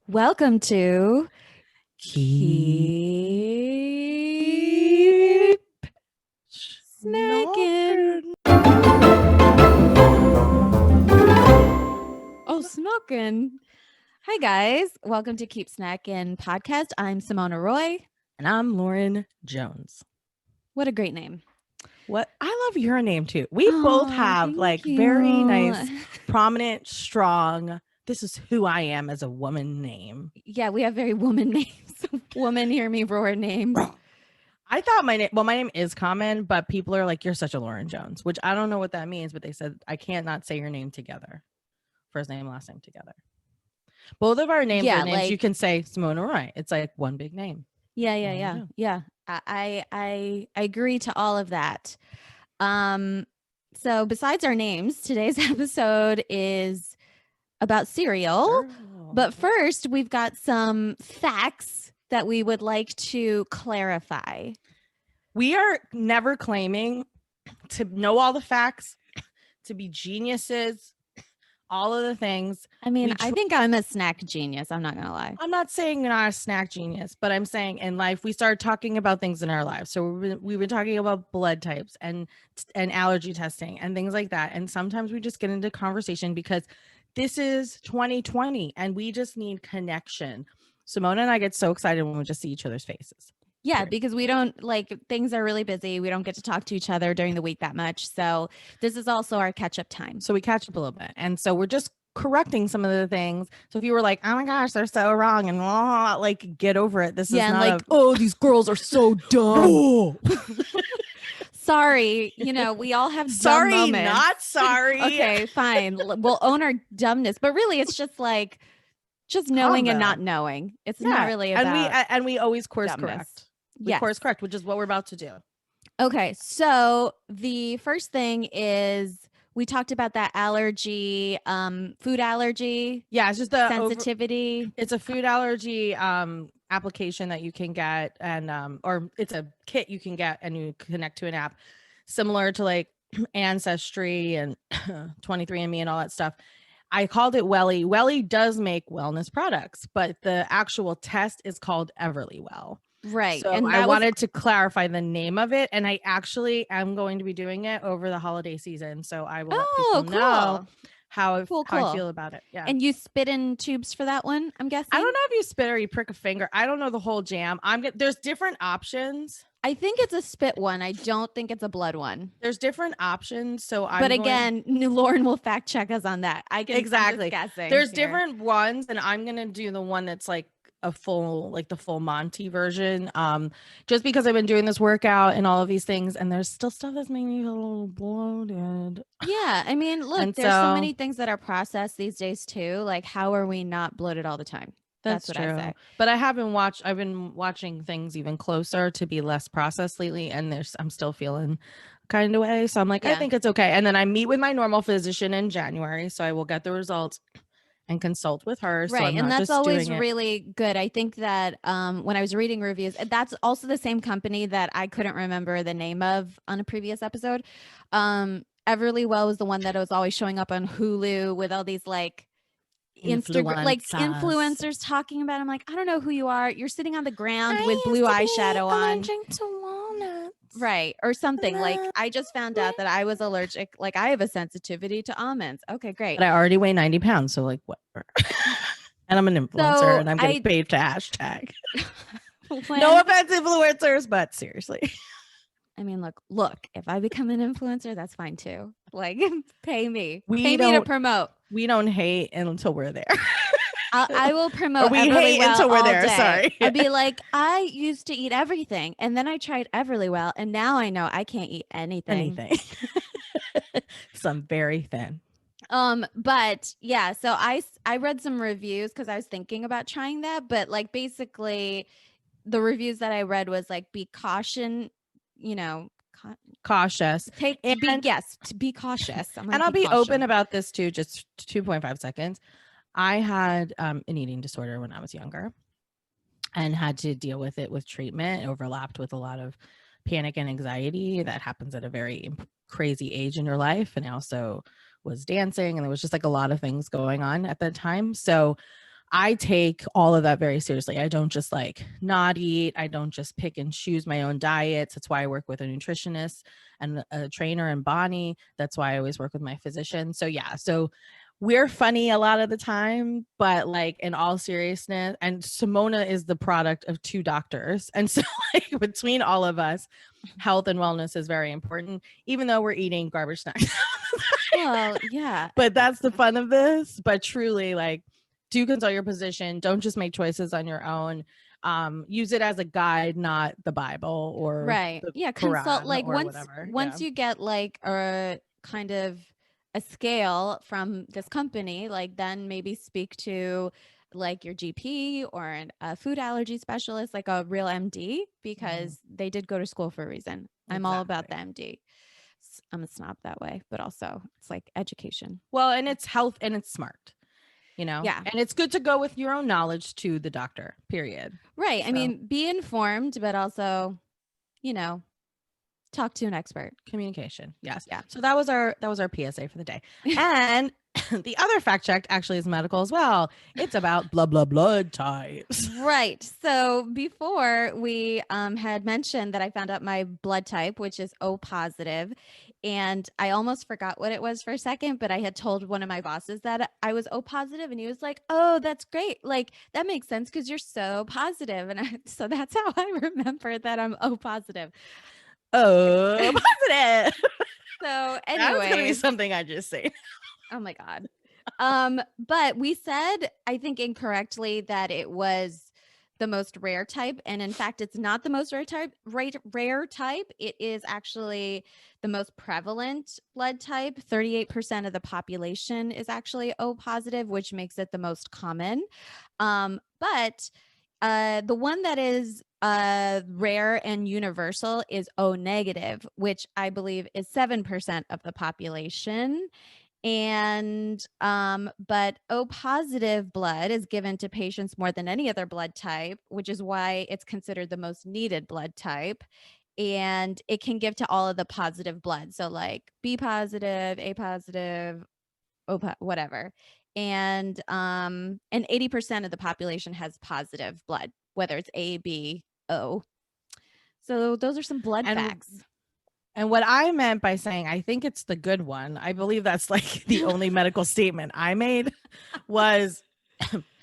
Welcome to Keep Snacking. Oh, smoking. Hi, guys. Welcome to Keep Snacking podcast. I'm Sumona Roy. And I'm Lauren Jones. What a great name. What? I love your name too. We both Oh, have thank you. very nice, prominent, strong, this is who I am as a woman name. Yeah, we have very woman names. Woman, hear me roar names. I thought my name is common, but people are like, you're such a Lauren Jones, which I don't know what that means, but they said I can't not say your name together. First name, last name together. Both of our names are names you can say Sumona Roy. It's like one big name. Yeah. I agree to all of that. So besides our names, today's episode is about cereal. But first, we've got some facts that we would like to clarify. We are never claiming to know all the facts, to be geniuses, all of the things. I mean, I think I'm a snack genius. I'm not going to lie. I'm not saying you're not a snack genius, but I'm saying in life, we start talking about things in our lives. So we've been talking about blood types and allergy testing and things like that. And sometimes we just get into conversation because this is 2020 and we just need connection. Sumona and I get so excited when we just see each other's faces. Yeah, because we don't things are really busy. We don't get to talk to each other during the week that much. So this is also our catch up time. So we catch up a little bit. And so we're just correcting some of the things. So if you were like, oh my gosh, they're so wrong and like get over it. This is not oh, these girls are so dumb. Sorry, we all have dumb moments. Not sorry. Okay, fine. We'll own our dumbness, but really it's just knowing and not knowing. It's not really about and we always course dumbness. correct. Course correct, which is what we're about to do. Okay, so the first thing is we talked about that allergy, food allergy. Yeah, it's just the sensitivity. It's a food allergy application that you can get, and or it's a kit you can get, and you connect to an app similar to like Ancestry and 23andMe and all that stuff. I called it Welly. Welly does make wellness products, but the actual test is called Everlywell. Right. So and I wanted to clarify the name of it, and I actually am going to be doing it over the holiday season. So I will let people know how I feel about it. Yeah. And you spit in tubes for that one, I'm guessing? I don't know if you spit or you prick a finger. I don't know the whole jam. There's different options. I think it's a spit one. I don't think it's a blood one. There's different options. But again, Lauren will fact check us on that. Exactly. There's different ones, and I'm going to do the one that's like the full Monty version, just because I've been doing this workout and all of these things, and there's still stuff that's making me a little bloated. Yeah, I mean, look, there's so many things that are processed these days too. Like, how are we not bloated all the time? That's what true. I say. But I've been watching things even closer to be less processed lately, and I'm still feeling kind of way. So I'm like, I think it's okay. And then I meet with my normal physician in January, so I will get the results and consult with her. Right. So and that's always really good. I think that when I was reading reviews, that's also the same company that I couldn't remember the name of on a previous episode. Everlywell was the one that was always showing up on Hulu with all these like influencers talking about. I'm like, I don't know who you are. You're sitting on the ground with blue eyeshadow on. Right. Or something. Like, I just found out that I was allergic. Like, I have a sensitivity to almonds. Okay, great. But I already weigh 90 pounds. So like, whatever. And I'm an influencer, and I'm getting paid to hashtag. No offense, influencers, but seriously. I mean, look, if I become an influencer, that's fine too. Like, pay me. Pay me to promote. We don't hate until we're there. I will promote. We hate until we're there. Day. Sorry. I'd be like, I used to eat everything, and then I tried Everlywell, and now I know I can't eat anything. So I'm very thin. But yeah, so I read some reviews because I was thinking about trying that, but like basically, the reviews that I read was like, be cautious. Be cautious. And I'll be open about this too. Just 2.5 seconds. I had an eating disorder when I was younger and had to deal with it with treatment. It overlapped with a lot of panic and anxiety that happens at a very crazy age in your life. And I also was dancing, and there was just like a lot of things going on at that time. So I take all of that very seriously. I don't just like not eat. I don't just pick and choose my own diets. That's why I work with a nutritionist and a trainer and Bonnie. That's why I always work with my physician. So yeah, so we're funny a lot of the time, but like in all seriousness, and Sumona is the product of two doctors. And so like between all of us, health and wellness is very important, even though we're eating garbage snacks. Well, yeah. But that's the fun of this. But truly, like, do consult your physician. Don't just make choices on your own. Use it as a guide, not the Bible or Right. the Yeah, consult Quran like or once whatever. Yeah. once you get like a kind of a scale from this company, like then maybe speak to like your GP or a food allergy specialist, like a real MD, Mhm. because they did go to school for a reason. I'm all about the Exactly. MD. I'm a snob that way, but also it's like education. Well, and it's health and it's smart, Yeah. and it's good to go with your own knowledge to the doctor, period. Right. I So mean, be informed, but also, you know, talk to an expert. communication. Yes. Yeah. So that was our PSA for the day. And the other fact check actually is medical as well. It's about blood types. Right. So before we had mentioned that I found out my blood type, which is O positive, and I almost forgot what it was for a second, but I had told one of my bosses that I was O positive, and he was like, "Oh, that's great! Like that makes sense because you're so positive." And so that's how I remember that I'm O positive. Oh, positive. So, That's gonna be anyways, something I just say. oh my God. But we said, I think incorrectly, that it was the most rare type. And in fact, it's not the most rare type, rare type. It is actually the most prevalent blood type. 38% of the population is actually O positive, which makes it the most common. But the one that is rare and universal is O negative, which I believe is 7% of the population. And but O positive blood is given to patients more than any other blood type, which is why it's considered the most needed blood type. And it can give to all of the positive blood, so like B positive, A positive, whatever. And 80% of the population has positive blood, whether it's A, B, O. So those are some blood And facts. and what I meant by saying I think it's the good one, I believe that's like the only medical statement I made was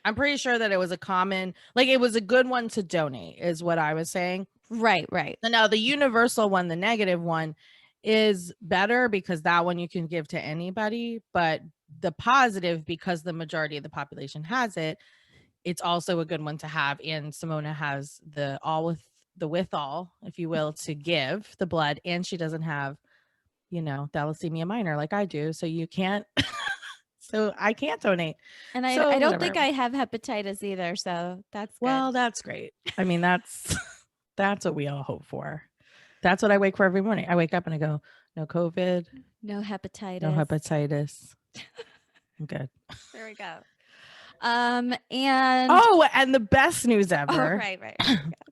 I'm pretty sure that it was a common, like it was a good one to donate, is what I was saying. Right, right. And now the universal one, the negative one, is better because that one you can give to anybody. But the positive, because the majority of the population has it, it's also a good one to have. And Simona has the all with the withal, if you will, to give the blood. And she doesn't have, thalassemia minor like I do. So you can't, so I can't donate. And I So don't whatever. think I have hepatitis either, so that's good. Well, that's great. I mean, that's that's what we all hope for. That's what I wake for every morning. I wake up and I go, no COVID, No no hepatitis. hepatitis. I'm good. There we go. And Oh, and the best news oh, ever. right.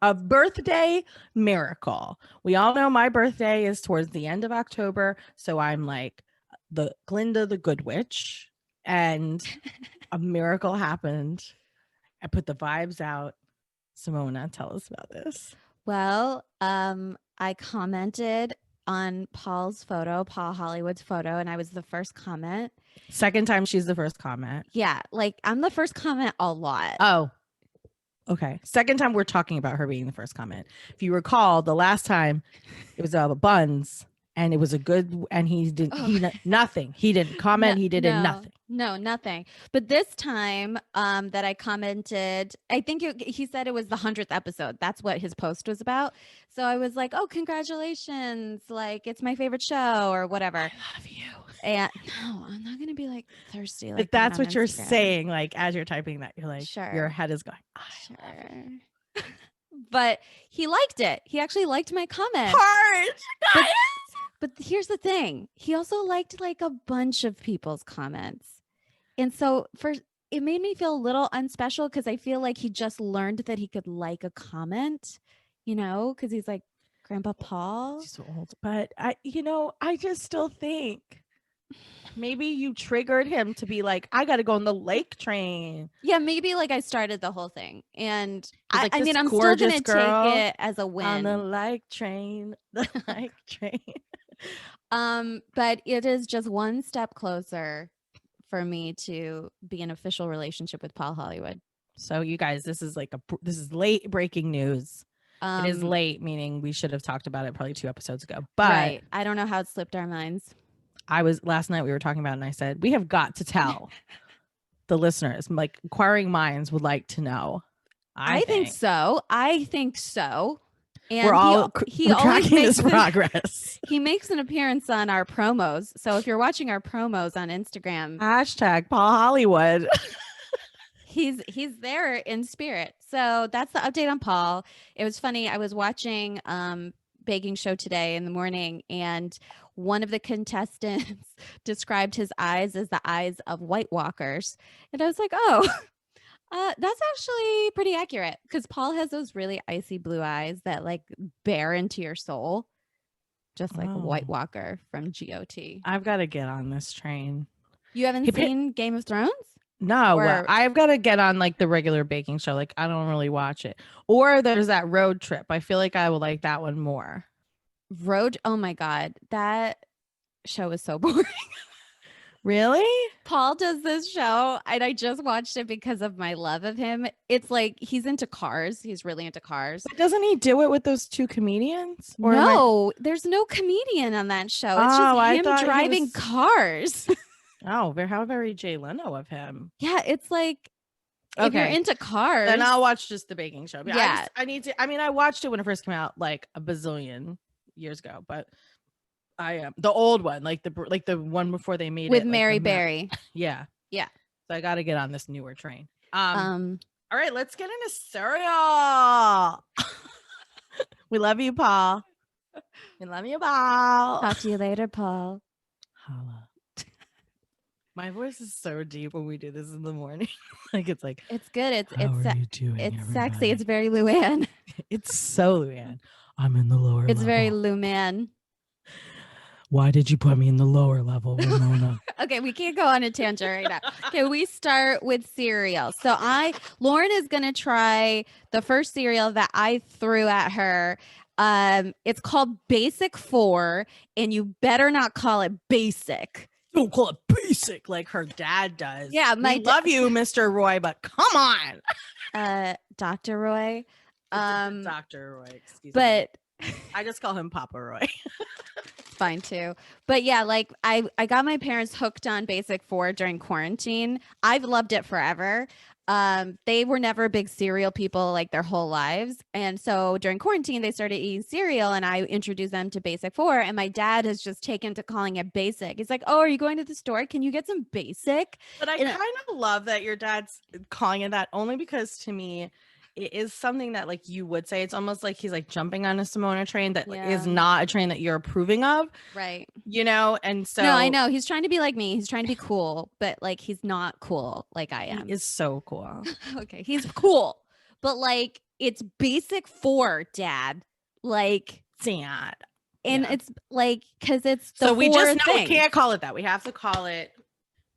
A birthday miracle. We all know my birthday is towards the end of October. So I'm like the Glinda the Good Witch. And a miracle happened. I put the vibes out. Simona, tell us about this. Well, I commented on Paul Hollywood's photo, and I was the first comment. Second time she's the first comment. Yeah, like I'm the first comment a lot. Oh, okay. Second time we're talking about her being the first comment. If you recall, the last time it was buns, and it was a good, and he did nothing. He didn't comment. He did nothing. No, nothing. But this time, that I commented, I think he said it was the 100th episode. That's what his post was about. So I was like, "Oh, congratulations! Like it's my favorite show, or whatever." I love you. And no, I'm not gonna be like thirsty. Like that's what you're saying. Like as you're typing that, you're like, sure, your head is going. sure. But he liked it. He actually liked my comment. Heart, but here's the thing. He also liked like a bunch of people's comments. And so it made me feel a little unspecial because I feel like he just learned that he could like a comment, because he's like Grandpa Paul. He's so old, but I just still think Maybe you triggered him to be like, I got to go on the lake train. Yeah, maybe like I started the whole thing. And He's I, like, I this mean, I'm still going gorgeous to take girl it as a on the win. lake train, the lake train. But it is just one step closer for me to be an official relationship with Paul Hollywood. So you guys, this is this is late breaking news. It is Um, late, meaning we should have talked about it probably 2 episodes ago. But right. I don't know how it slipped our minds. last night we were talking about it and I said, we have got to tell the listeners, like inquiring minds would like to know. I I think think so. I think so. we're And all he we're always tracking makes this progress. he makes an appearance on our promos. So if you're watching our promos on Instagram, Hashtag Paul Hollywood. he's there in spirit. So that's the update on Paul. It was funny. I was watching baking show today in the morning, and one of the contestants described his eyes as the eyes of White Walkers. And I was like, oh, that's actually pretty accurate because Paul has those really icy blue eyes that like bear into your soul, just like a White Walker from GOT. I've got to get on this train. You haven't seen Game of Thrones? No, Or I've got to get on like the regular baking show. Like I don't really watch it. Or there's that road trip. I feel like I would like that one more. Road? Oh my God, that show is so boring. Really? Paul does this show, and I just watched it because of my love of him. It's like he's into cars. He's really into cars. But doesn't he do it with those 2 comedians? Or No, there's no comedian on that show. It's Oh, I just him thought he driving was- cars. Oh, how very Jay Leno of him. Yeah, it's like if you're Okay. into cars. Then I'll watch just the baking show. Yeah. I need to. I mean, I watched it when it first came out, like a bazillion years ago. But I am the old one, like the one before they made with it, like, Mary the Berry. Yeah. Yeah. So I got to get on this newer train. Um, All right, let's get into cereal. We love you, Paul. We love you, Paul. talk to you later, Paul. Holla. My voice is so deep when we do this in the morning. Like it's like, It's good. It's how are you doing, it's everybody? sexy. It's very Luann. It's so Luann. I'm in the lower It's level. very Luann. Why did you put me in the lower level, Ramona? Okay, we can't go on a tangent right now. Okay, we start with cereal. So Lauren is gonna try the first cereal that I threw at her. It's called Basic 4, and you better not call it basic. Don't call it basic like her dad does. Yeah, we love you, Mr. Roy, but come on. Dr. Roy. Dr. Roy, excuse me. But I just call him Papa Roy. fine too. But yeah, like I got my parents hooked on Basic 4 during quarantine. I've loved it forever. They were never big cereal people like their whole lives. And so during quarantine, they started eating cereal and I introduced them to Basic 4. And my dad has just taken to calling it basic. He's like, oh, are you going to the store? Can you get some basic? But I kind of love that your dad's calling it that, only because to me, it is something that like you would say. It's almost like he's like jumping on a Sumona train that is not a train that you're approving of. Right. You know, and so no, I know he's trying to be like me. He's trying to be cool, but like he's not cool like I am. He is so cool. Okay, he's cool, but like it's Basic 4, Dad. Like, Dad. And it's like because it's the so we just know thing. We can't call it that. We have to call it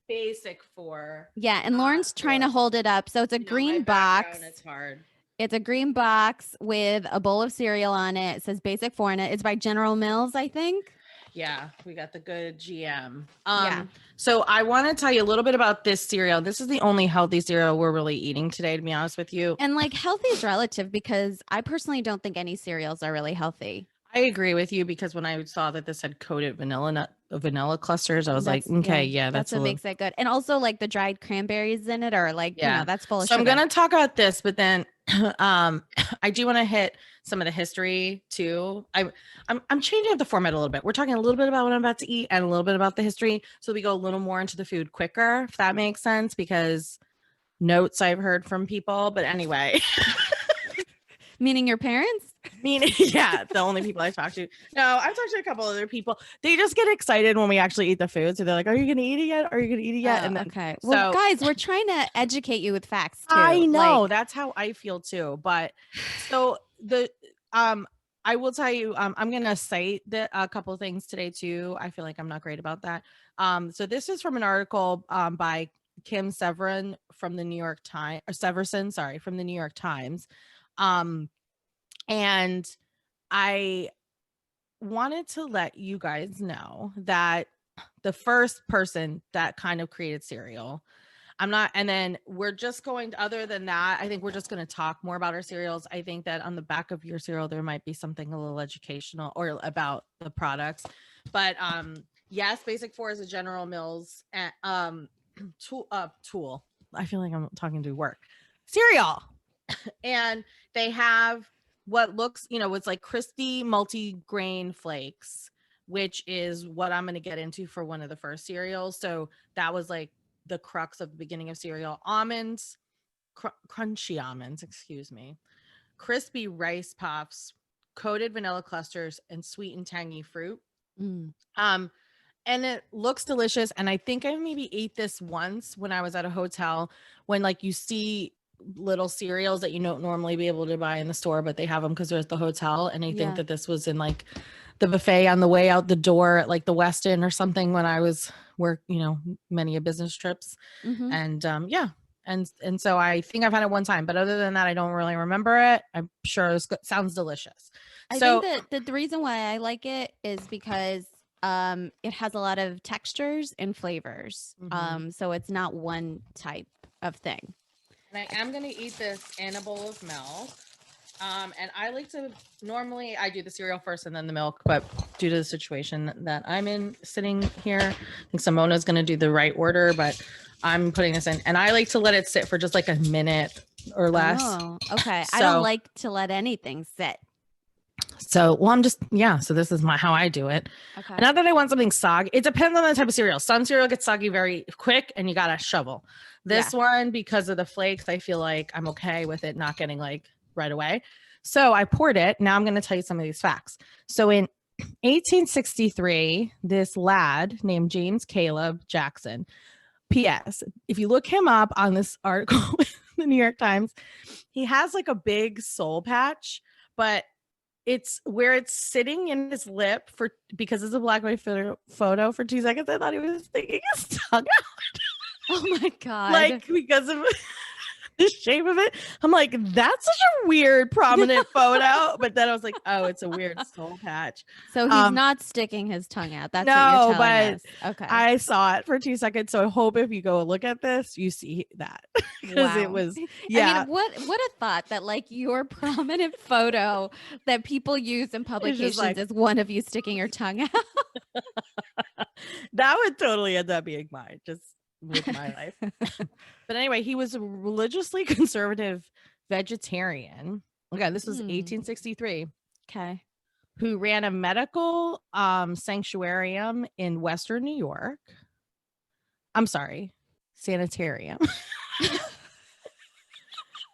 Basic 4. Yeah, and Lauren's trying to hold it up. So it's a green box. It's hard. It's a green box with a bowl of cereal on it. It says Basic 4 in it. It's by General Mills, I think. Yeah, we got the good GM. Yeah. So I want to tell you a little bit about this cereal. This is the only healthy cereal we're really eating today, to be honest with you. And like healthy is relative because I personally don't think any cereals are really healthy. I agree with you because when I saw that this had coated vanilla clusters, I was like, okay, yeah, that's what makes it good. And also like the dried cranberries in it are like, you know, that's full of sugar. I'm going to talk about this, but then I do want to hit some of the history too. I'm changing up the format a little bit. We're talking a little bit about what I'm about to eat and a little bit about the history. So we go a little more into the food quicker, if that makes sense, because notes I've heard from people. But anyway. Meaning your parents? Yeah, the only people I talk to. No, I've talked to a couple other people. They just get excited when we actually eat the food. So they're like, are you going to eat it yet? Are you going to eat it yet? And then, okay. Well, guys, we're trying to educate you with facts too. I know. That's how I feel too. But so I will tell you, I'm gonna cite a couple of things today too. I feel like I'm not great about that. So this is from an article by Kim Severin from the New York Times, or Severson, sorry, from the New York Times. And I wanted to let you guys know that the first person that kind of created cereal, I'm not, and then we're just going to, other than that, I think we're just going to talk more about our cereals. I think that on the back of your cereal, there might be something a little educational or about the products. But yes, Basic Four is a General Mills tool. I feel like I'm talking to work. Cereal. And they have what looks, it's like crispy multi-grain flakes, which is what I'm going to get into for one of the first cereals. So that was like the crux of the beginning of cereal. Almonds, crunchy almonds, excuse me, crispy rice puffs, coated vanilla clusters, and sweet and tangy fruit. And it looks delicious. And I think I maybe ate this once when I was at a hotel, when like you see little cereals that you don't normally be able to buy in the store, but they have them because they're at the hotel. And I think that this was in like the buffet on the way out the door at like the Westin or something when I was many of business trips. And and so I think I've had it one time, but other than that, I don't really remember it. I'm sure it sounds delicious. I think that the reason why I like it is because it has a lot of textures and flavors. So it's not one type of thing. And I am going to eat this in a bowl of milk. And I like to, normally I do the cereal first and then the milk, but due to the situation that I'm in sitting here, I think Sumona's going to do the right order, but I'm putting this in, and I like to let it sit for just like a minute or less. Oh, okay. I don't like to let anything sit. So, well, so this is how I do it. Okay. Not that I want something soggy. It depends on the type of cereal. Some cereal gets soggy very quick and you got to shovel. This one, because of the flakes, I feel like I'm okay with it not getting like right away. So I poured it. Now I'm going to tell you some of these facts. So in 1863, this lad named James Caleb Jackson, P.S., if you look him up on this article in the New York Times, he has like a big soul patch, but it's where it's sitting in his lip because it's a black and white photo for 2 seconds. I thought he was sticking his tongue out. Oh my God. Like because of the shape of it. I'm like, that's such a weird prominent photo. But then I was like, oh, it's a weird soul patch. So he's not sticking his tongue out. That's what you're telling us. Okay. I saw it for 2 seconds. So I hope if you go look at this, you see that. Because it was, yeah. I mean, what a thought that like your prominent photo that people use in publications is one of you sticking your tongue out. That would totally end up being mine. Just with my life. But anyway, he was a religiously conservative vegetarian. Okay, this was 1863. Okay. Who ran a medical sanctuarium in Western New York. I'm sorry, sanitarium.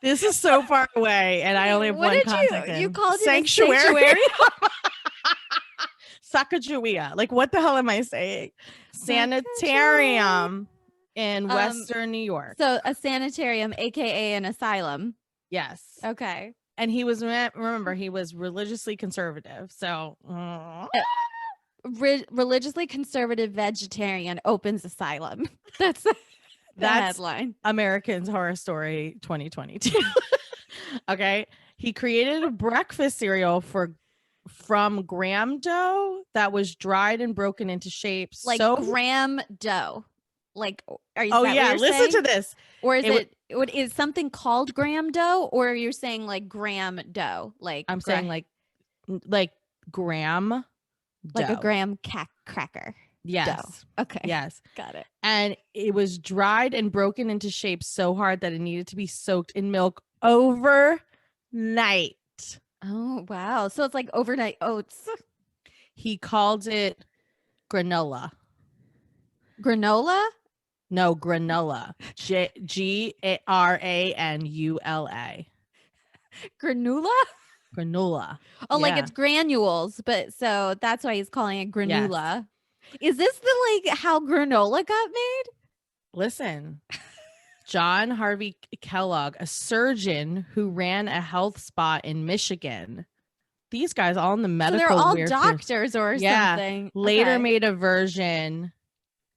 This is so far away, and I only have one contact. You called it sanctuary? Sacagawea. Like, what the hell am I saying? Sanitarium in Western New York. So a sanitarium, aka an asylum. Yes. Okay. And he was, remember, he was religiously conservative. So religiously conservative vegetarian opens asylum. That's the headline. American's Horror Story 2022. Okay. He created a breakfast cereal from graham dough that was dried and broken into shapes. Like graham dough. Like, are you? Oh yeah, listen to this. Or is is something called graham dough, or you're saying like graham dough? Like I'm saying like graham, like dough. A graham cracker. Yes. Dough. Okay. Yes. Got it. And it was dried and broken into shapes so hard that it needed to be soaked in milk overnight. Oh wow! So it's like overnight oats. He called it granola. Granola? No, granola. Granula. Granula? Granola. Oh, like it's granules, but so that's why he's calling it granula. Yes. Is this the how granola got made? Listen, John Harvey Kellogg, a surgeon who ran a health spa in Michigan, these guys all in the So medical they're all weird field. doctors or Yeah. something. Later Okay. made a version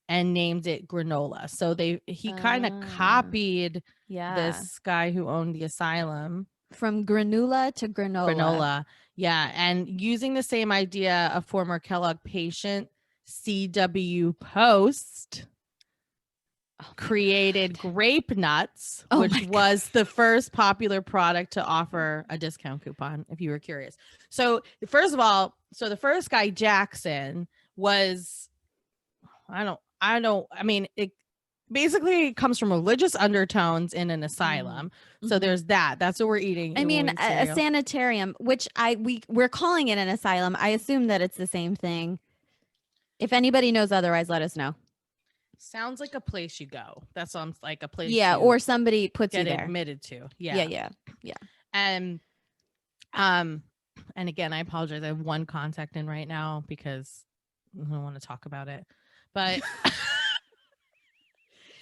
and named it granola. So he kind of copied Yeah. this guy who owned the asylum. From granula to granola. Yeah. And using the same idea, a former Kellogg patient, C.W. Post, created grape nuts, Oh which my was the first popular product to offer a discount coupon, if you were curious. So first of all, the first guy, Jackson, was I mean, it basically comes from religious undertones in an asylum. So there's that. That's what we're eating. I mean, when we eat a cereal. sanitarium, which we're calling it an asylum. I assume that it's the same thing. If anybody knows otherwise, let us know. Sounds like a place you go. That sounds like a place. Yeah, you or somebody puts you get there. admitted to. Yeah. And and again, I apologize. I have one contact in right now because I don't want to talk about it. But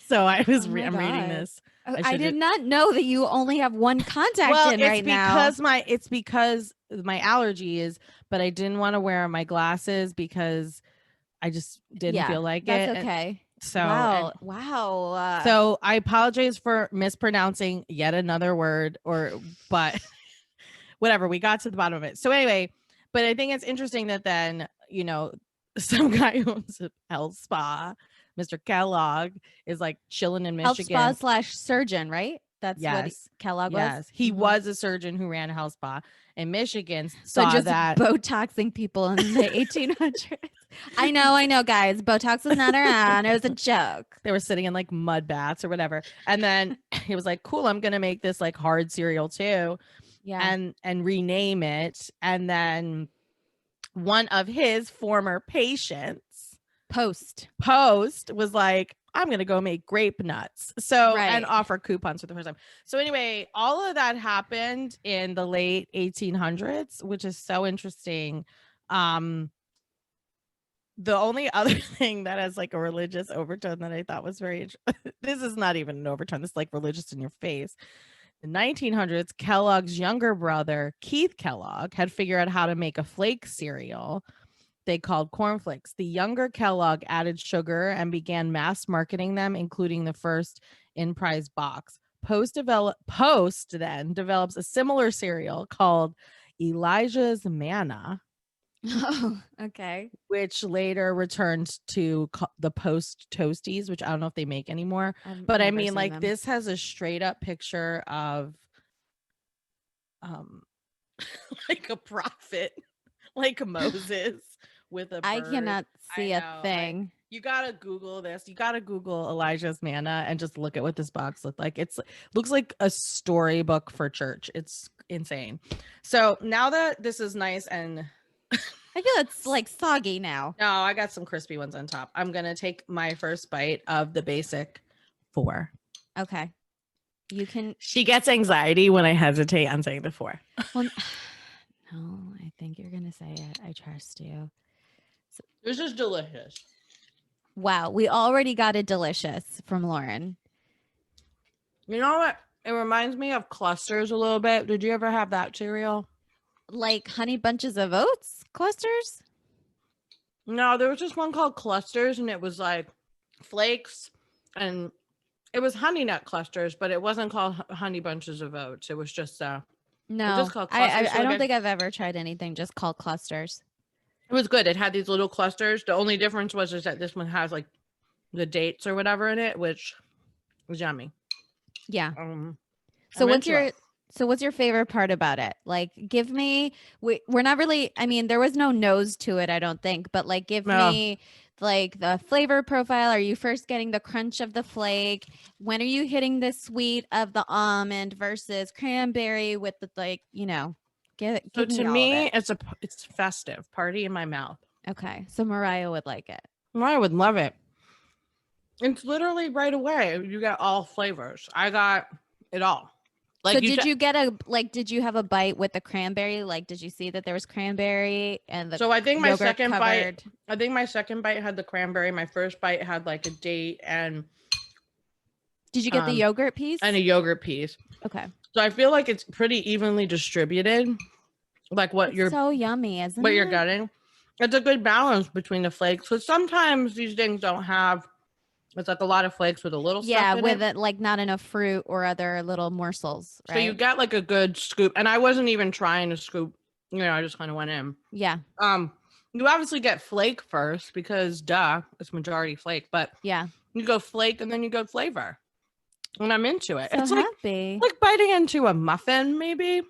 so I'm reading this. I did not know that you only have one contact in right now. It's because my allergy is, but I didn't want to wear my glasses because I just didn't feel like that's it. Okay. So wow. So I apologize for mispronouncing yet another word, but whatever. We got to the bottom of it. So anyway, but I think it's interesting that then some guy who owns a health spa, Mr. Kellogg, is like chilling in Michigan. Health spa / surgeon, right? That's what Kellogg was. Yes, he was a surgeon who ran a health spa in Michigan. So just Botoxing people in the 1800s. I know, guys. Botox was not around. It was a joke. They were sitting in like mud baths or whatever. And then he was like, cool, I'm going to make this like hard cereal too. Yeah. And rename it. And then one of his former patients, Post, was like, I'm going to go make grape nuts. So, and offer coupons for the first time. So anyway, all of that happened in the late 1800s, which is so interesting. The only other thing that has like a religious overtone that I thought was very this is not even an overtone. This is like religious in your face. In the 1900s, Kellogg's younger brother, Keith Kellogg, had figured out how to make a flake cereal they called cornflakes. The younger Kellogg added sugar and began mass marketing them, including the first in-price box. Post then develops a similar cereal called Elijah's Manna. Oh, okay. Which later returned to the Post Toasties, which I don't know if they make anymore. But I mean, like, this has a straight up picture of like a prophet, like Moses with a bird. I cannot see a thing. You gotta Google this. You gotta Google Elijah's Manna and just look at what this box looked like. Looks like a storybook for church. It's insane. So now that this is nice and I feel it's like soggy now. No, I got some crispy ones on top. I'm going to take my first bite of the basic 4. Okay. You can. She gets anxiety when I hesitate on saying the 4. Well, no, I think you're going to say it. I trust you. So, this is delicious. Wow. We already got a delicious from Lauren. You know what? It reminds me of clusters a little bit. Did you ever have that cereal? Like Honey Bunches of Oats clusters? No, there was just one called Clusters, and it was like flakes, and it was Honey Nut Clusters, but it wasn't called Honey Bunches of Oats. It was just no. It was just called clusters. I don't think I've ever tried anything just called clusters. It was good. It had these little clusters. The only difference was just that this one has like the dates or whatever in it, which was yummy. Yeah. So what's your favorite part about it? Like, give me, we're not really, I mean, there was no nose to it, I don't think, but like, give me like the flavor profile. Are you first getting the crunch of the flake? When are you hitting the sweet of the almond versus cranberry with the, like, give so me to all me, of it. it's festive, party in my mouth. Okay. So Mariah would like it. Mariah would love it. It's literally right away. You get all flavors. I got it all. Like, so did you have a bite with the cranberry? Like, did you see that there was cranberry and so I think my second bite had the cranberry. My first bite had like a date and did you get the yogurt piece? And a yogurt piece. Okay. So I feel like it's pretty evenly distributed. like It's so yummy, isn't what you're it? getting. It's a good balance between the flakes. Because sometimes these things don't have. It's like a lot of flakes with a little Yeah, stuff in with it. it like not enough fruit or other little morsels, So you right? get like a good scoop. And I wasn't even trying to scoop. I just kind of went in. Yeah. Um, you obviously get flake first because duh, it's majority flake. But Yeah. you go flake and then you go flavor. And I'm into it. So It's like happy. biting into a muffin, maybe.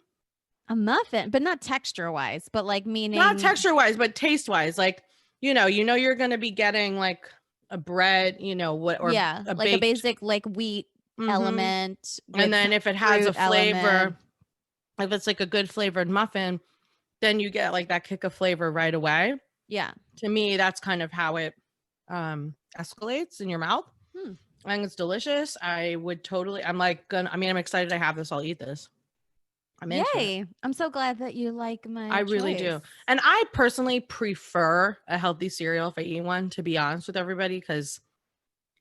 A muffin, but not texture wise, but like Not meaning texture wise, but taste wise. Like, you're gonna be getting like a bread, what or yeah, a like a baked. basic like wheat Mm-hmm. element And with then some if it has a fruit element. flavor, if it's like a good flavored muffin, then you get like that kick of flavor right away. Yeah. To me, that's kind of how it escalates in your mouth. Hmm. I think it's delicious. I'm excited to have this. I'll eat this. I'm into it. Yay. I'm so glad that you like I my really choice. do. And I personally prefer a healthy cereal if I eat one, to be honest with everybody, because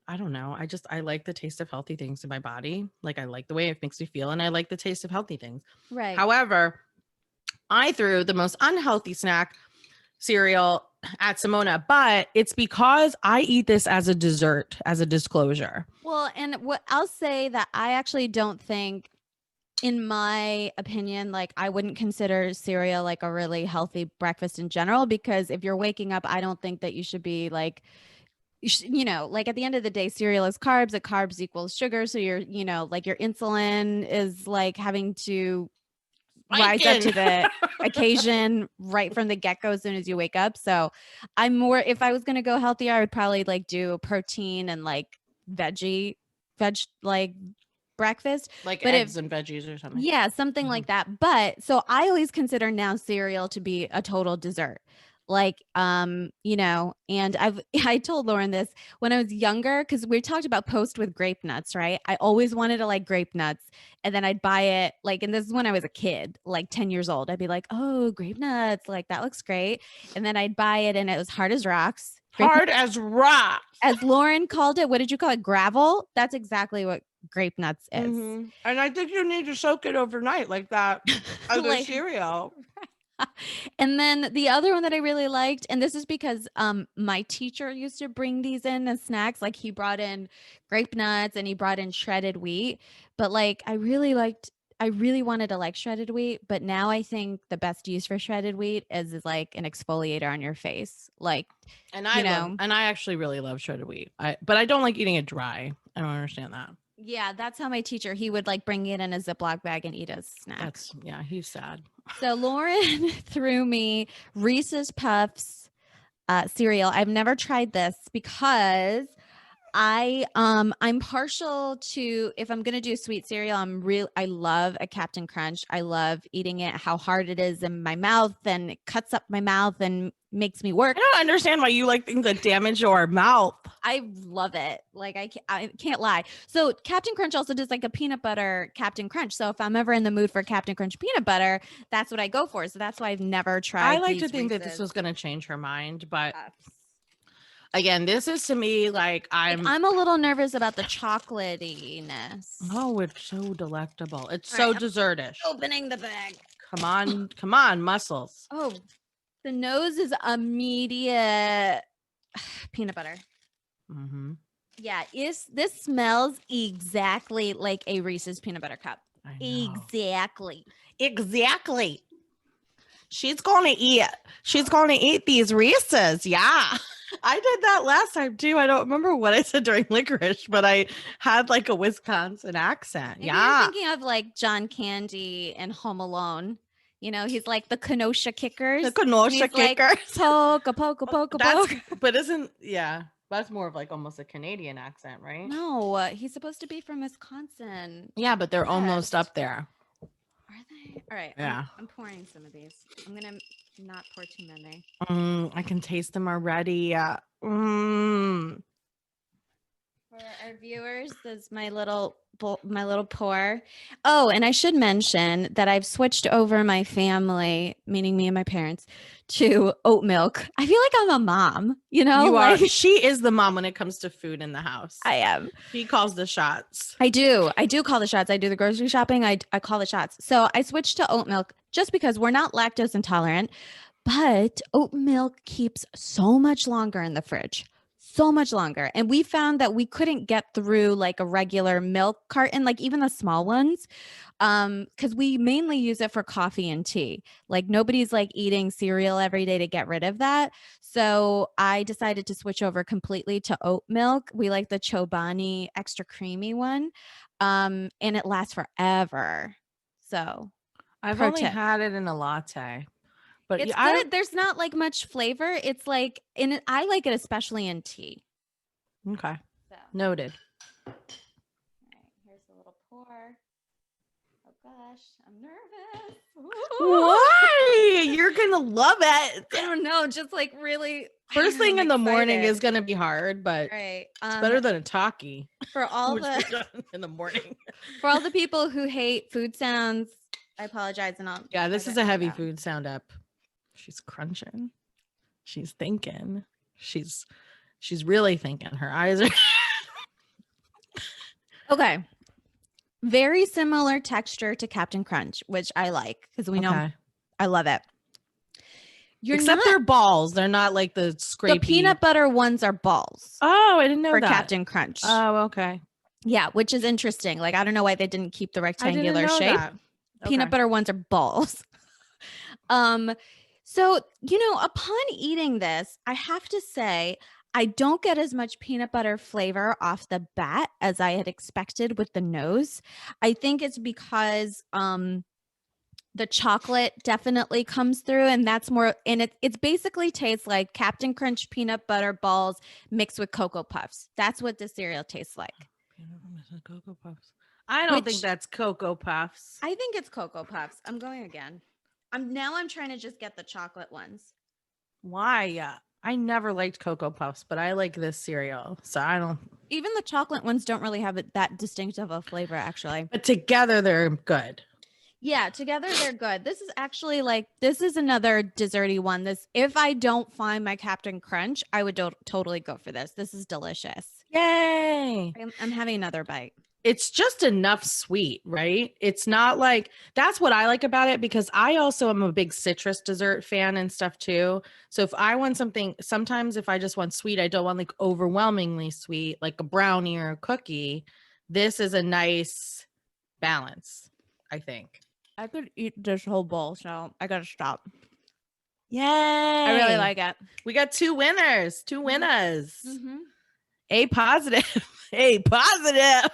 I don't know. I like the taste of healthy things in my body. Like I like the way it makes me feel, and I like the taste of healthy things. Right. However, I threw the most unhealthy snack cereal at Sumona, but it's because I eat this as a dessert, as a disclosure. Well, and what I'll say that I actually don't think, in my opinion, like I wouldn't consider cereal like a really healthy breakfast in general, because if you're waking up, I don't think that you should be like, like at the end of the day, cereal is carbs, and carbs equals sugar. So like your insulin is like having to rise up Bacon. to the occasion right from the get-go as soon as you wake up. So I'm more, if I was going to go healthier, I would probably like do protein and like veg like breakfast. Like But if eggs and veggies or something. yeah, something Mhm. like that. But so I always consider now cereal to be a total dessert. Like, and I told Lauren this when I was younger, because we talked about Post with grape nuts, right? I always wanted to like grape nuts. And then I'd buy it, like, and this is when I was a kid, like 10 years old. I'd be like, oh, grape nuts, like that looks great. And then I'd buy it and it was hard as rocks. Grape Hard nuts, as rocks. as Lauren called it. What did you call it? Gravel? That's exactly what grape nuts is. And I think you need to soak it overnight like that other Like, cereal. and then the other one that I really liked, and this is because my teacher used to bring these in as snacks. Like he brought in grape nuts and he brought in shredded wheat. But like I really wanted to like shredded wheat, but now I think the best use for shredded wheat is like an exfoliator on your face. Like, And you know, I actually really love shredded wheat. But I don't like eating it dry. I don't understand that. yeah, that's how my teacher, he would like bring it in a Ziploc bag and eat as snacks. Yeah, he's sad. So Lauren threw me Reese's Puffs cereal. I've never tried this because I'm partial to, if I'm gonna do sweet cereal, I love a Captain Crunch. I love eating it, how hard it is in my mouth, and it cuts up my mouth and makes me work. I don't understand why you like things that damage your mouth. I love it. Like I can't lie. So Captain Crunch also does like a peanut butter Captain Crunch. So if I'm ever in the mood for Captain Crunch peanut butter, that's what I go for. So that's why I've never tried. I like to these think that this Reese's was going to change her mind, but Puffs. again, this is to me like Like, I'm a little nervous about the chocolatiness. oh, it's so delectable. It's All so right, I'm desertish. opening the bag. Come on, muscles. Oh, the nose is immediate peanut butter. Mm-hmm. Yeah, this smells exactly like a Reese's peanut butter cup. Exactly. Exactly. She's going to eat. She's going to eat these Reese's. Yeah. I did that last time too. I don't remember what I said during licorice, but I had like a Wisconsin accent. Maybe you're thinking of like John Candy and Home Alone. You know, he's like the Kenosha Kickers. The Kenosha Kickers. Like, poke, poke. But that's more of like almost a Canadian accent, right? No, he's supposed to be from Wisconsin. Yeah, but they're almost up there. Are they? All right. Yeah. I'm pouring some of these. I'm going to not pour too many. I can taste them already. All our viewers, this is my little pour. Oh, and I should mention that I've switched over my family, meaning me and my parents, to oat milk. I feel like I'm a mom, You are. like She is the mom when it comes to food in the house. I am. She calls the shots. I do call the shots. I do the grocery shopping. I call the shots. So I switched to oat milk just because we're not lactose intolerant, but oat milk keeps so much longer in the fridge. So much longer. And we found that we couldn't get through like a regular milk carton, like even the small ones, because we mainly use it for coffee and tea. Like nobody's like eating cereal every day to get rid of that. So I decided to switch over completely to oat milk. We like the Chobani extra creamy one, and it lasts forever. So I've pro only tip. had it in a latte, but It's yeah, good. There's not like much flavor. It's like in it, I like it especially in tea. Okay. So. Noted. All right, here's a little pour. Oh gosh, I'm nervous. Why? You're gonna love it. I don't know, just like really. First thing in the morning excited. is gonna be hard, but Right. it's better than a talkie. For all which we the done in the morning. for all the people who hate food sounds, I apologize, and I'll. Yeah, this is a heavy food sound up. She's crunching. She's thinking. She's really thinking. Her eyes are. Okay. Very similar texture to Captain Crunch, which I like because we know I love it. Except they're balls. They're not like the scrapey. The peanut butter ones are balls. Oh, I didn't know for that. Captain Crunch. Oh, okay. Yeah, which is interesting. Like I don't know why they didn't keep the rectangular shape. That. Okay. Peanut butter ones are balls. So, upon eating this, I have to say I don't get as much peanut butter flavor off the bat as I had expected with the nose. I think it's because the chocolate definitely comes through, and that's more, and it's basically tastes like Captain Crunch peanut butter balls mixed with Cocoa Puffs. That's what the cereal tastes like. Cocoa Puffs. I don't think that's Cocoa Puffs. I think it's Cocoa Puffs. I'm going again. I'm trying to just get the chocolate ones. Why? I never liked Cocoa Puffs, but I like this cereal. So I don't. Even the chocolate ones don't really have that distinctive of flavor, actually. But together they're good. Yeah, together they're good. This is actually this is another desserty one. If I don't find my Captain Crunch, I would totally go for this. This is delicious. Yay. I'm having another bite. It's just enough sweet, right? It's not like, that's what I like about it, because I also am a big citrus dessert fan and stuff too. So if I want something, sometimes if I just want sweet, I don't want like overwhelmingly sweet, like a brownie or a cookie. This is a nice balance, I think. I could eat this whole bowl, so I gotta stop. Yay. I really like it. We got two winners. Mm-hmm. A positive. A positive.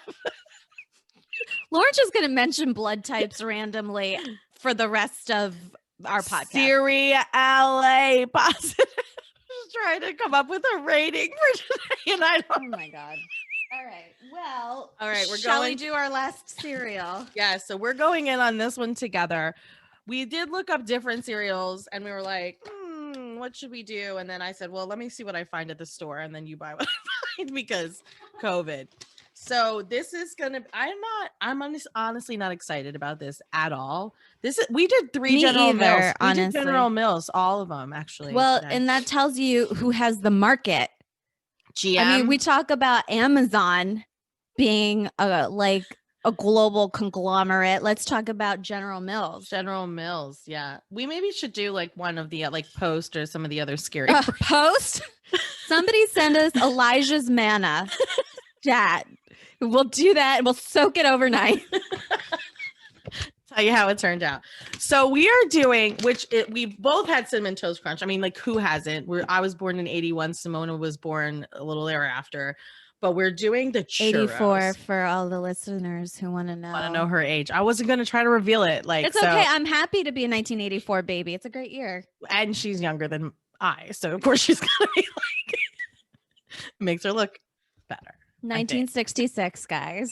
Lauren's just going to mention blood types randomly for the rest of our podcast. Siri LA positive. Just trying to come up with a rating for today, and I don't. Oh my god. All right. Well, all right. Shall we do our last cereal? Yeah. So we're going in on this one together. We did look up different cereals, and we were like, what should we do? And then I said, well, let me see what I find at the store, and then you buy what I find, because COVID. So this is gonna. I'm honestly not excited about this at all. We did three General Mills. We did General Mills, all of them actually. Well, today. And that tells you who has the market. GM. I mean, we talk about Amazon being a global conglomerate. Let's talk about General Mills. General Mills, yeah. We maybe should do like one of the Post or some of the other scary Post. Somebody send us Elijah's manna. Chat. We'll do that and we'll soak it overnight. Tell you how it turned out. So we are doing, we both had Cinnamon Toast Crunch. I mean, like, who hasn't? I was born in 81. Sumona was born a little thereafter. But we're doing the Churros. 84 for all the listeners who want to know. Want to know her age. I wasn't going to try to reveal it. It's okay. I'm happy to be a 1984 baby. It's a great year. And she's younger than I. So, of course, she's going to be makes her look better. 1966, guys.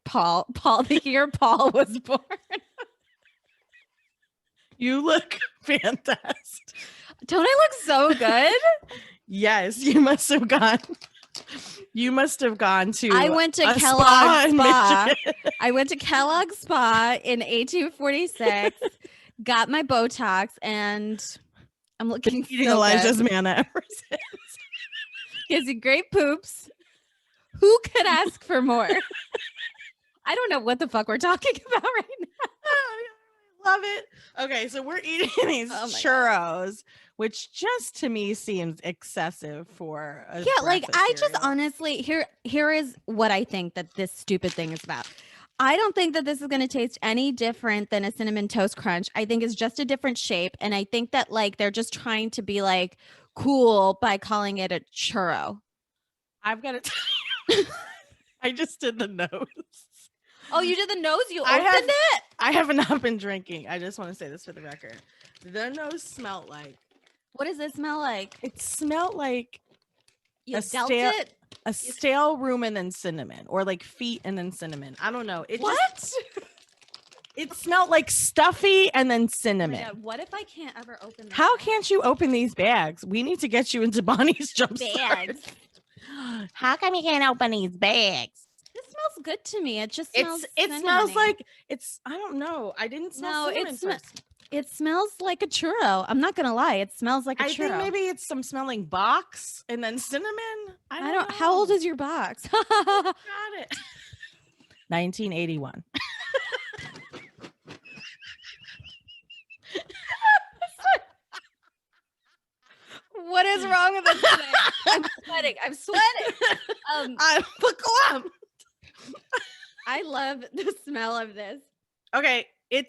Paul, the year Paul was born. You look fantastic. Don't I look so good? Yes, you must have gone You must have gone to I went to a Kellogg's in Spa. Michigan. I went to Kellogg's Spa in 1846, got my Botox, and I'm looking Eating so Elijah's good. manna ever since. Gives you great poops. Who could ask for more? I don't know what the fuck we're talking about right now. Love it. Okay, so we're eating these Oh my God. churros, which just to me seems excessive for a Yeah, like breakfast I just cereal. honestly here is what I think that this stupid thing is about. I don't think that this is going to taste any different than a cinnamon toast crunch. I think it's just a different shape, and I think that like they're just trying to be like cool by calling it a churro. I've got to tell you, I just did the nose. Oh, you did the nose? You opened it? I have not been drinking. I just want to say this for the record. The nose smelled like. What does it smell like? It smelled like You a dealt stale, it? a stale room and then cinnamon, or like feet and then cinnamon. I don't know. It What? just it smelled like stuffy and then Oh my cinnamon. God, what if I can't ever open this? How can't you open these bags? We need to get you into Bonnie's jump bags? How come you can't open these bags? This smells good to me. It just smells. It smells like it's. I don't know. I didn't smell cinnamon first. It smells like a churro. I'm not gonna lie. It smells like a churro. I think maybe it's some smelling box and then cinnamon. I don't know. How old is your box? Got it. 1981. What is wrong with this today? I'm sweating. Buckle up. I love the smell of this. Okay, I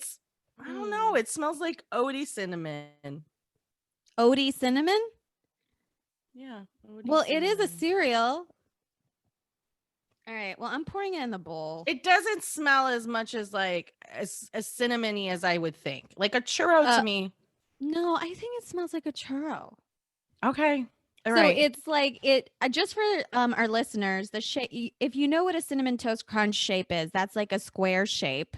don't know. It smells like Odie cinnamon. Odie cinnamon? Yeah. Well, it is a cereal. All right. Well, I'm pouring it in the bowl. It doesn't smell as much as like as cinnamony as I would think. Like a churro to me. No, I think it smells like a churro. Okay. All so right. It's like it just for our listeners, the shape, if you know what a cinnamon toast crunch shape is, that's like a square shape.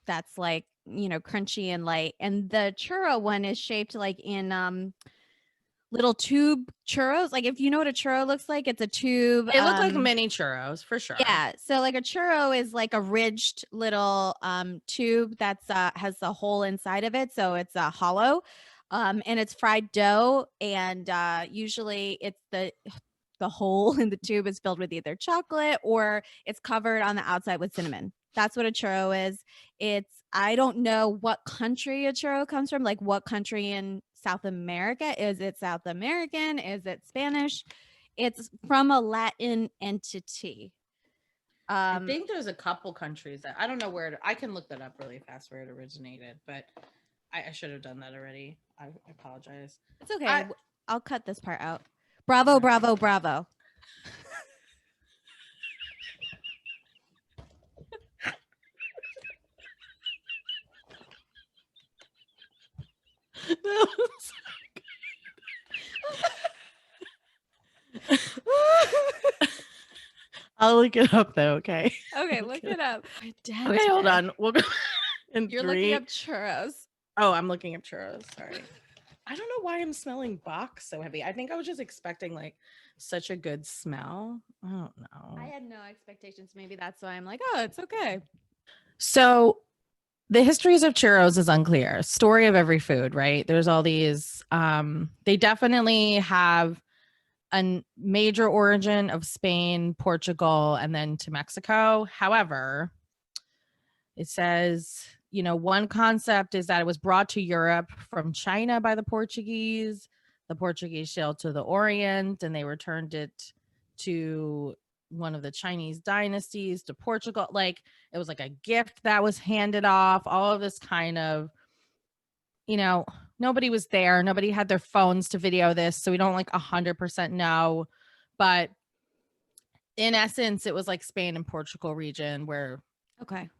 That's like, crunchy and light. And the churro one is shaped like in little tube churros. Like if you know what a churro looks like, it's a tube. It looked like mini churros for sure. Yeah. So like a churro is like a ridged little tube that's has a hole inside of it. So it's hollow. And it's fried dough, and usually it's the hole in the tube is filled with either chocolate or it's covered on the outside with cinnamon. That's what a churro is. I don't know what country a churro comes from, like what country in South America. Is it South American? Is it Spanish? It's from a Latin entity. I think there's a couple countries that I don't know where I can look that up really fast where it originated, but I should have done that already. I apologize. It's okay. I'll cut this part out. Bravo, bravo, bravo. I'll look it up though. Okay. Okay, look it up. Okay, hold on. We'll go in You're 3. looking up churros. Oh, I'm looking up churros. Sorry. I don't know why I'm smelling box so heavy. I think I was just expecting like such a good smell. I don't know. I had no expectations. Maybe that's why I'm like, oh, it's okay. So the histories of churros is unclear. Story of every food, right? There's all these. They definitely have a major origin of Spain, Portugal, and then to Mexico. However, it says, one concept is that it was brought to Europe from China by the Portuguese. The Portuguese sailed to the Orient and they returned it to one of the Chinese dynasties to Portugal. Like it was like a gift that was handed off, all of this kind of, nobody was there. Nobody had their phones to video this. So we don't like 100% know. But in essence, it was like Spain and Portugal region where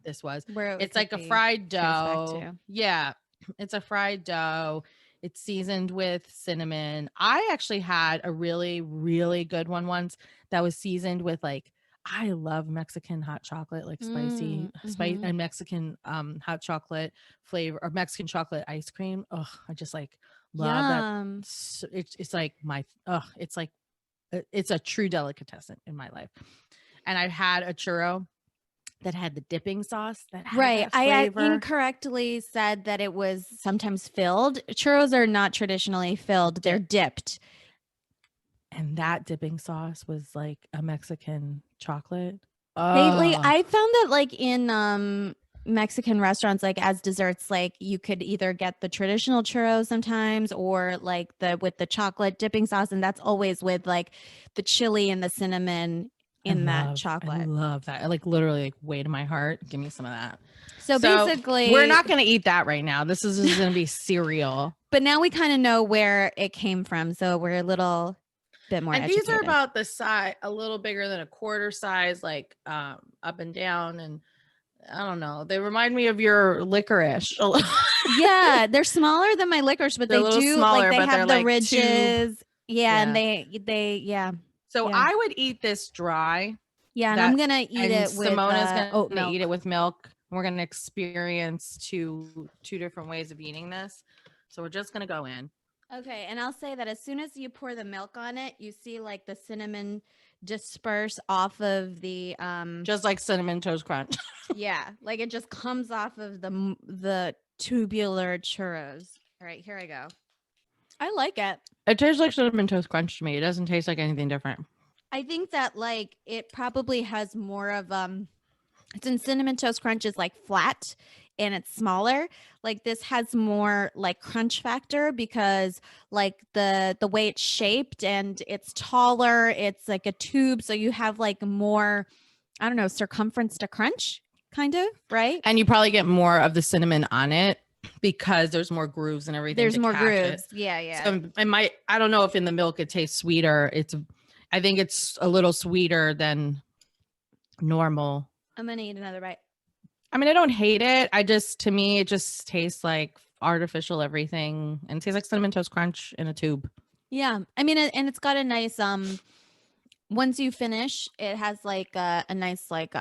this was. Where it's like a fried dough. Yeah. It's a fried dough. It's seasoned with cinnamon. I actually had a really, really good one once that was seasoned with like, I love Mexican hot chocolate, like spicy, spice and Mexican hot chocolate flavor or Mexican chocolate ice cream. Oh, I just like love that. It's like it's like it's a true delicatessen in my life. And I've had a churro that had the dipping sauce that had Right. that I flavor. incorrectly said that it was sometimes filled. Churros are not traditionally filled, they're dipped. And that dipping sauce was like a Mexican chocolate. Lately, I found that like in Mexican restaurants, like as desserts, like you could either get the traditional churros sometimes or like the with the chocolate dipping sauce, and that's always with like the chili and the cinnamon in that chocolate. I love that. I like literally like weight in my heart. Give me some of that. So basically, we're not going to eat that right now. This is just going to be cereal. But now we kind of know where it came from, so we're a little bit more and educated. These are about the size, a little bigger than a quarter size, like up and down, and I don't know, they remind me of your licorice. Yeah, they're smaller than my licorice, but they're they do smaller, like they have the like ridges. Yeah, and they yeah. So yeah. I would eat this dry. Yeah, and I'm gonna eat it with Simona's gonna oat milk. eat it with milk. We're gonna experience two different ways of eating this. So we're just gonna go in. Okay, and I'll say that as soon as you pour the milk on it, you see like the cinnamon disperse off of the just like Cinnamon Toast Crunch. Yeah, like it just comes off of the tubular churros. All right, here I go. I like it. It tastes like Cinnamon Toast Crunch to me. It doesn't taste like anything different. I think that like it probably has more of since Cinnamon Toast Crunch is like flat and it's smaller, like this has more like crunch factor because like the way it's shaped and it's taller, it's like a tube, so you have like more, I don't know, circumference to crunch kind of, right? And you probably get more of the cinnamon on it because there's more grooves and everything. There's more grooves. Yeah. So I don't know if in the milk it tastes sweeter. I think it's a little sweeter than normal. I'm gonna eat another bite. I mean, I don't hate it. To me, it just tastes like artificial everything, and it tastes like Cinnamon Toast Crunch in a tube. Yeah, I mean, and it's got a nice once you finish, it has like a nice like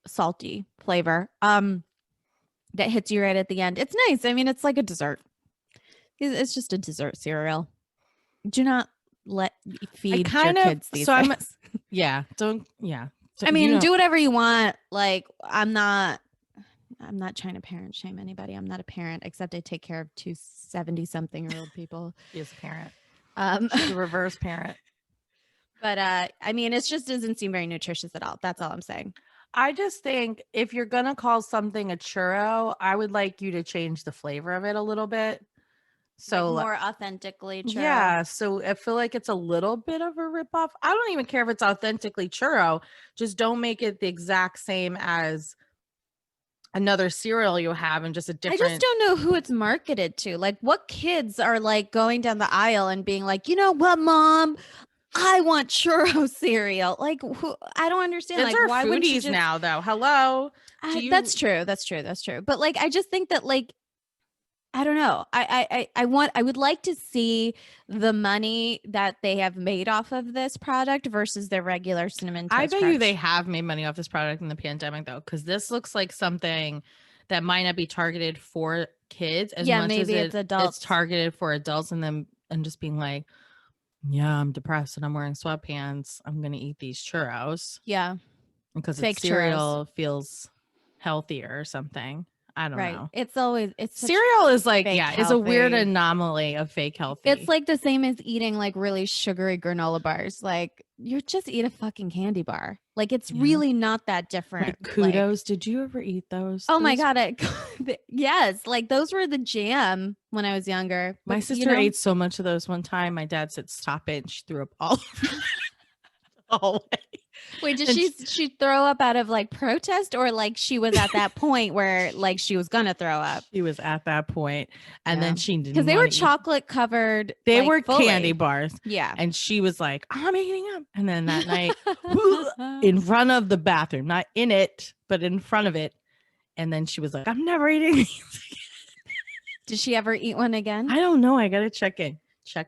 salty flavor that hits you right at the end. It's nice. I mean, it's like a dessert. It's just a dessert cereal. Do not feed your kids these things. I mean, do whatever you want. Like, I'm not trying to parent shame anybody. I'm not a parent, except I take care of 2 70-something-year-old people. She is a parent. She's a reverse parent. But I mean, it just doesn't seem very nutritious at all. That's all I'm saying. I just think if you're gonna call something a churro, I would like you to change the flavor of it a little bit. So like more authentically churro. Yeah. So I feel like it's a little bit of a ripoff. I don't even care if it's authentically churro. Just don't make it the exact same as another cereal you have and just a different. I just don't know who it's marketed to. Like, what kids are like going down the aisle and being like, you know what, Mom? I want churro cereal. Like, I don't understand. Kids like, are why would you foodies now, though? Hello. That's true. But like, I just think that like, I don't know. I would like to see the money that they have made off of this product versus their regular Cinnamon Toast I bet Crunch. you they have made money off this product in the pandemic, though, because this looks like something that might not be targeted for kids as much maybe as it's adults. It's targeted for adults and just being like, yeah, I'm depressed and I'm wearing sweatpants. I'm gonna eat these churros. Yeah, because fake cereal feels healthier or something. I don't know. It's cereal is like healthy. Is a weird anomaly of fake healthy. It's like the same as eating like really sugary granola bars. Like, you just eat a fucking candy bar. Like, it's really not that different. Like, Kudos. Did you ever eat those? Oh my God. Yes. Like, those were the jam when I was younger. My sister ate so much of those one time. My dad said, stop it. And she threw up all over the hallway. Wait, did she throw up out of like protest, or like she was at that point where like she was gonna throw up? She was at that point, and then she didn't, because they were chocolate covered. They were candy bars. Yeah, and she was like, I'm eating them. And then that night, in front of the bathroom, not in it, but in front of it, and then she was like, I'm never eating these. Did she ever eat one again? I don't know. I gotta check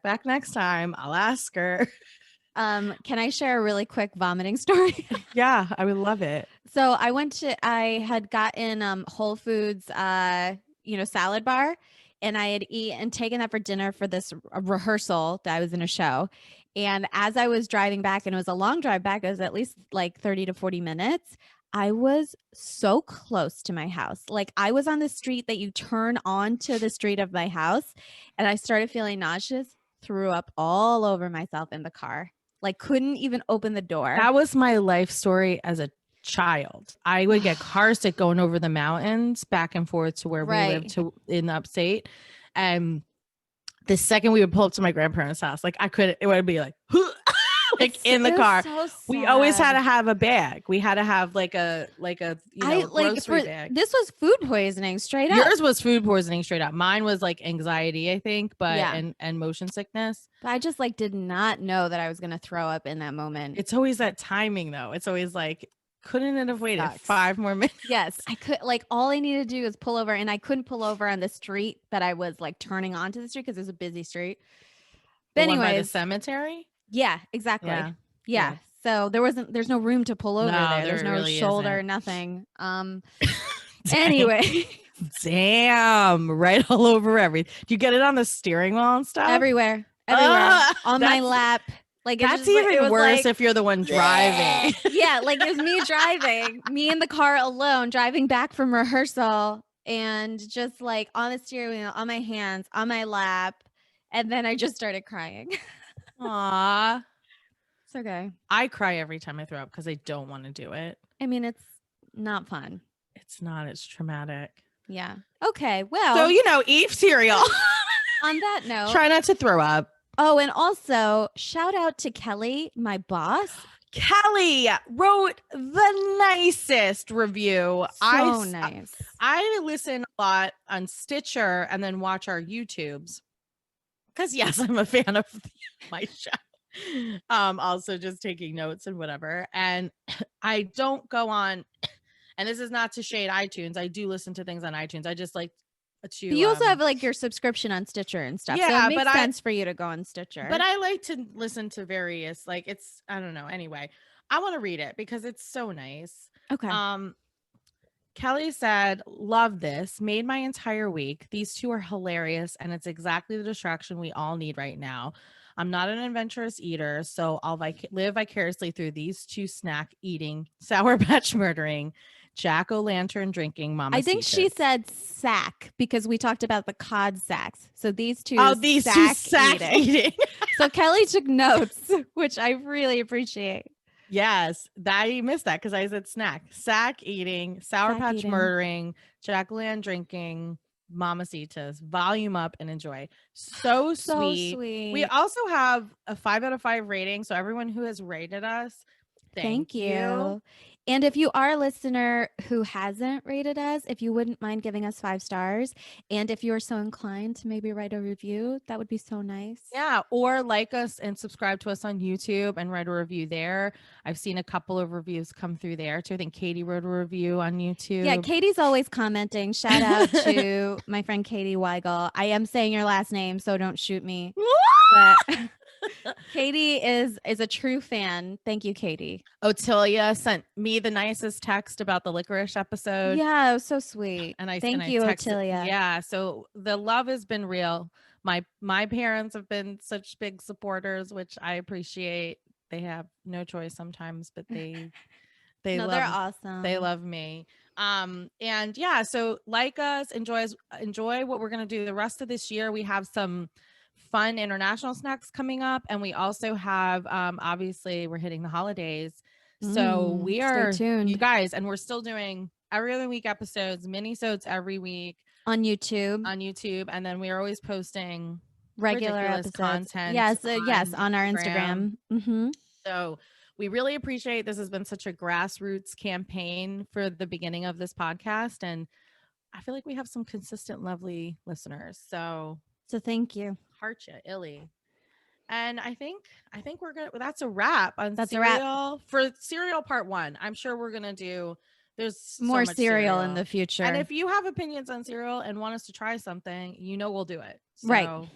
back next time. I'll ask her. Can I share a really quick vomiting story? Yeah, I would love it. So I had gotten Whole Foods, salad bar, and I had eaten taken that for dinner for this rehearsal that I was in a show. And as I was driving back, and it was a long drive back, it was at least like 30 to 40 minutes. I was so close to my house. Like I was on the street that you turn onto the street of my house, and I started feeling nauseous, threw up all over myself in the car. Like couldn't even open the door. That was my life story as a child. I would get car sick going over the mountains back and forth to where we lived Right. to in the upstate. And the second we would pull up to my grandparents' house, like I could, it would be like, like in the It was car. so We always had to sad. have a bag. We had to have like a I a like grocery for bag. this was food poisoning straight up. Yours was food poisoning straight up. Mine was like anxiety, I think, but Yeah. and motion sickness. But I just like did not know that I was gonna throw up in that moment. It's always that timing though. It's always like, couldn't it have waited Sucks. 5 more minutes? Yes, I could like all I needed to do is pull over, and I couldn't pull over on the street that I was like turning onto the street because it was a busy street. But The one by the anyways, cemetery? yeah, exactly. Yeah. Yeah. So there's no room to pull over No, there. There's there no really shoulder, isn't. nothing. Dang. Anyway, Damn, right all over everything. Do you get it on the steering wheel and stuff? everywhere, on my lap. Like it's That's just, even it was worse like, if you're the one driving. yeah, like it was me driving, me in the car alone, driving back from rehearsal, and just like on the steering wheel, on my hands, on my lap, and then I just started crying. Aw. It's okay. I cry every time I throw up because I don't want to do it. I mean, it's not fun. It's not, it's traumatic. Yeah. Okay. Well, So, eat cereal. on that note, Try not to throw up. oh, and also shout out to Kelly, my boss. Kelly wrote the nicest review. So nice. I listen a lot on Stitcher and then watch our YouTubes. Because yes, I'm a fan of my show. Also just taking notes and whatever. And I don't go on, and this is not to shade iTunes. I do listen to things on iTunes. I just like to. But you also have like your subscription on Stitcher and stuff. So Yeah, it makes but sense for you to go on Stitcher. But I like to listen to various, like it's, I don't know. Anyway, I want to read it because it's so nice. Okay. Kelly said, love this, made my entire week. These two are hilarious, and it's exactly the distraction we all need right now. I'm not an adventurous eater, so I'll live vicariously through these two: snack eating, Sour Patch murdering, jack-o'-lantern drinking, mama. I think she said sack because we talked about the cod sacks. So these two, these two sack eating. So Kelly took notes, which I really appreciate. Yes, I missed that because I said sack eating, Sour Patch murdering, jack-o'-lantern drinking, mamacitas. Volume up and enjoy. So sweet. We also have a 5 out of 5 rating. So everyone who has rated us, thank you. And if you are a listener who hasn't rated us, if you wouldn't mind giving us 5 stars, and if you're so inclined to maybe write a review, that would be so nice. Yeah, or like us and subscribe to us on YouTube and write a review there. I've seen a couple of reviews come through there too. I think Katie wrote a review on YouTube. Yeah, Katie's always commenting. Shout out to my friend Katie Weigel. I am saying your last name, so don't shoot me. But Katie is a true fan. Thank you, Katie. Otilia sent me the nicest text about the licorice episode. Yeah, it was so sweet. And I thank you, texted, Otilia. Yeah, so the love has been real. My parents have been such big supporters, which I appreciate. They have no choice sometimes, but they no, love, they're awesome. They love me. And yeah, so like us, enjoy what we're gonna do the rest of this year. We have some fun international snacks coming up, and we also have obviously we're hitting the holidays, so we are, stay tuned, you guys, and we're still doing every other week episodes, mini-sodes every week on YouTube, and then we are always posting regular episodes content. Yes, on our Instagram. So we really appreciate this. Has been such a grassroots campaign for the beginning of this podcast, and I feel like we have some consistent, lovely listeners. So thank you. Heart ya, Illy. And I think we're gonna. That's a wrap on That's cereal. A wrap for cereal part 1. I'm sure we're gonna do. There's more so cereal in the future. And if you have opinions on cereal and want us to try something, we'll do it. So right.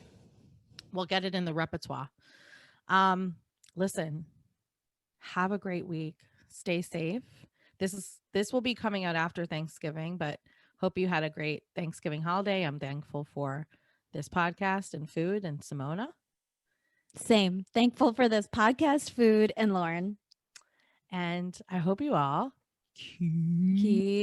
We'll get it in the repertoire. Listen, have a great week. Stay safe. This will be coming out after Thanksgiving, but Hope you had a great Thanksgiving holiday. I'm thankful for this podcast and food and Sumona. Same. Thankful for this podcast, food, and Lauren. And I hope you all Keep